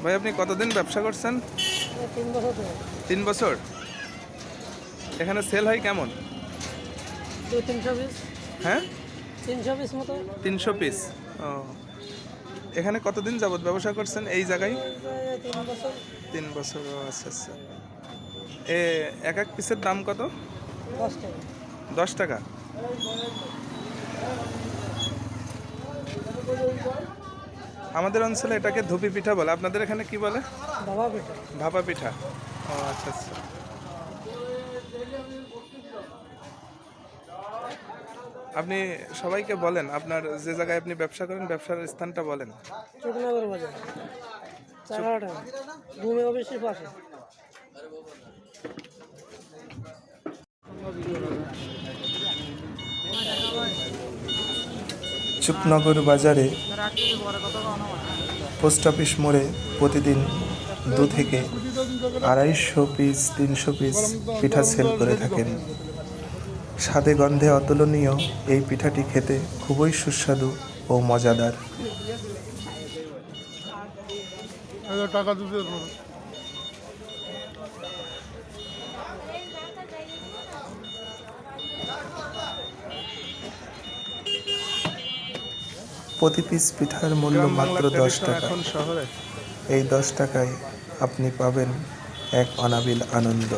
ভাই আপনি কতদিন ব্যবসা করছেন? 3 বছর ধরে। 3 বছর। এখানে সেল হয় কেমন? 300 পিস। হ্যাঁ, 300 পিস মতো। 300 পিস। ও, এখানে কতদিন যাবত ব্যবসা করছেন এই জায়গায়? এই যে 3 বছর। 3 বছর। ও আচ্ছা আচ্ছা। এ এক এক পিসের দাম কত? 10 টাকা। 10 টাকা। আমাদের অঞ্চলে এটাকে ধুপি পিঠা বলে, আপনাদের এখানে কি বলে? বাবা পিঠা। ভাপা পিঠা। ও আচ্ছা আচ্ছা। আপনি সবাইকে বলেন আপনার যে জায়গায় আপনি ব্যবসা করেন ব্যবসার স্থানটা বলেন। চকনগর বাজার, 4 টাকা, ভূমি অফিসের পাশে। চুকনগর বাজারে পোস্ট অফিস মোড়ে প্রতিদিন 2 থেকে 250 পিস 300 পিস পিঠা সেল করে থাকেন। স্বাদে গন্ধে অতুলনীয় এই পিঠাটি খেতে খুবই সুস্বাদু ও মজাদার। প্রতি পিস পিঠার মূল্য মাত্র 10 টাকা। এই 10 টাকায় আপনি পাবেন এক অনাবিল আনন্দ।